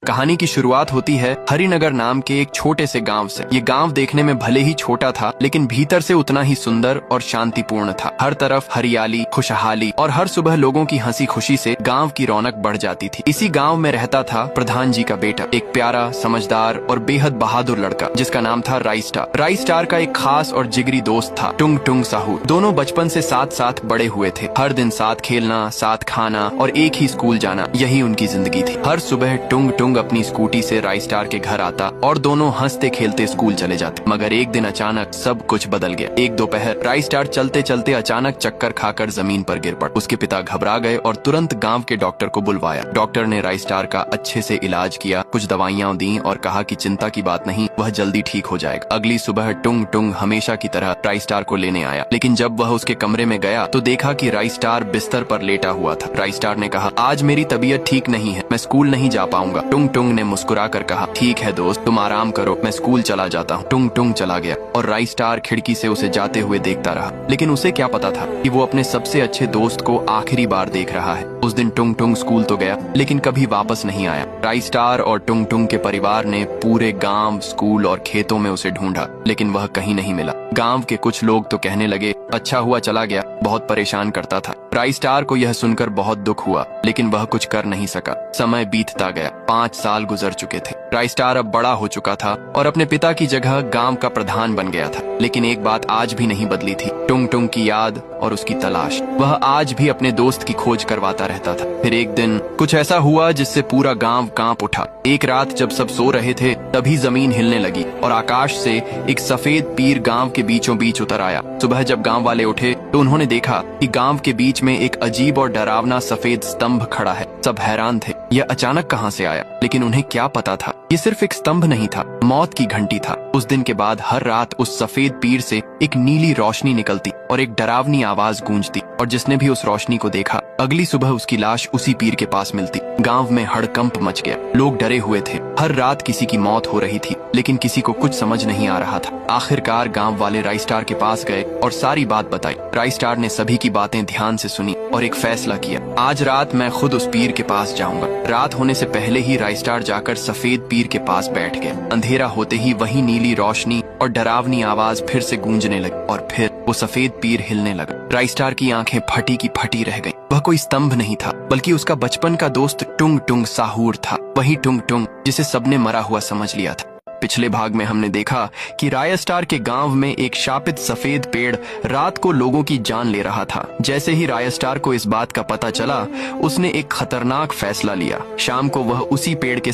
कहानी की शुरुआत होती है हरिनगर नाम के एक छोटे से गांव से। ये गांव देखने में भले ही छोटा था, लेकिन भीतर से उतना ही सुंदर और शांतिपूर्ण था। हर तरफ हरियाली, खुशहाली और हर सुबह लोगों की हंसी खुशी से गांव की रौनक बढ़ जाती थी। इसी गांव में रहता था प्रधान जी का बेटा, एक प्यारा, समझदार और बेहद बहादुर लड़का जिसका नाम था राइस्टार। राइस्टार का एक खास और जिगरी दोस्त था टुंग टुंग साहू। दोनों बचपन से साथ साथ बड़े हुए थे। हर दिन साथ खेलना, साथ खाना और एक ही स्कूल जाना, यही उनकी जिंदगी थी। हर सुबह टुंग टुंग अपनी स्कूटी से राइस्टार के घर आता और दोनों हंसते खेलते स्कूल चले जाते। मगर एक दिन अचानक सब कुछ बदल गया। एक दोपहर राइस्टार चलते चलते अचानक चक्कर खाकर जमीन पर गिर पड़ा। उसके पिता घबरा गए और तुरंत गांव के डॉक्टर को बुलवाया। डॉक्टर ने राइस्टार का अच्छे से इलाज किया, कुछ दवाइयां दी और कहा कि चिंता की बात नहीं, वह जल्दी ठीक हो जाएगा। अगली सुबह टुंग टुंग हमेशा की तरह राइस्टार को लेने आया, लेकिन जब वह उसके कमरे में गया तो देखा कि राइस्टार बिस्तर पर लेटा हुआ था। राइस्टार ने कहा, आज मेरी तबीयत ठीक नहीं है, मैं स्कूल नहीं जा पाऊंगा। टुंग टुंग ने मुस्कुरा कर कहा, ठीक है दोस्त, तुम आराम करो, मैं स्कूल चला जाता हूँ। टुंग टुंग चला गया और राइस्टार खिड़की से उसे जाते हुए देखता रहा। लेकिन उसे क्या पता था कि वो अपने सबसे अच्छे दोस्त को आखिरी बार देख रहा है। उस दिन टुंग टुंग स्कूल तो गया, लेकिन कभी वापस नहीं आया। राइस्टार और टुंग टुंग के परिवार ने पूरे गांव, स्कूल और खेतों में उसे ढूंढा, लेकिन वह कहीं नहीं मिला। गांव के कुछ लोग तो कहने लगे, अच्छा हुआ चला गया, बहुत परेशान करता था। राइस्टार को यह सुनकर बहुत दुख हुआ, लेकिन वह कुछ कर नहीं सका। समय बीतता गया, 5 साल गुजर चुके थे। राइस्टार अब बड़ा हो चुका था और अपने पिता की जगह गांव का प्रधान बन गया था। लेकिन एक बात आज भी नहीं बदली थी, टुंग टुंग की याद और उसकी तलाश। वह आज भी अपने दोस्त की खोज करवाता रहता था। फिर एक दिन कुछ ऐसा हुआ जिससे पूरा गांव कांप उठा। एक रात जब सब सो रहे थे, तभी जमीन हिलने लगी और आकाश से एक सफेद पीर गांव के बीचों बीच उतर आया। सुबह जब गांव वाले उठे तो उन्होंने देखा कि गांव के बीच में एक अजीब और डरावना सफेद स्तंभ खड़ा है। सब हैरान थे, यह अचानक कहां से आया? लेकिन उन्हें क्या पता था, ये सिर्फ एक स्तंभ नहीं था, मौत की घंटी था। उस दिन के बाद हर रात उस सफेद पीर से एक नीली रोशनी निकलती और एक डरावनी आवाज गूंजती, और जिसने भी उस रोशनी को देखा, अगली सुबह उसकी लाश उसी पीर के पास मिलती। गांव में हड़कंप मच गया, लोग डरे हुए थे। हर रात किसी की मौत हो रही थी, लेकिन किसी को कुछ समझ नहीं आ रहा था। आखिरकार गांव वाले राइस्टार के पास गए और सारी बात बताई। राइस्टार ने सभी की बातें ध्यान से सुनी और एक फैसला किया, आज रात मैं खुद उस पीर के पास जाऊंगा। रात होने से पहले ही राइस्टार जाकर सफेद पीर के पास बैठ गया। अंधेरा होते ही वही नीली रोशनी और डरावनी आवाज फिर से गूंजने लगी और फिर वो सफेद पीर हिलने लगा। राइस्टार की आंखें फटी की फटी रह गईं। वह कोई स्तंभ नहीं था, बल्कि उसका बचपन का दोस्त टुंग टुंग साहूर था। वही टुंग टुंग जिसे सबने मरा हुआ समझ लिया था। पिछले भाग में हमने देखा कि रायस्टार के गांव में एक शापित सफेद पेड़ रात को लोगों की जान ले रहा था। जैसे ही रायस्टार को इस बात का पता चला, उसने एक खतरनाक फैसला लिया। शाम को वह उसी पेड़ के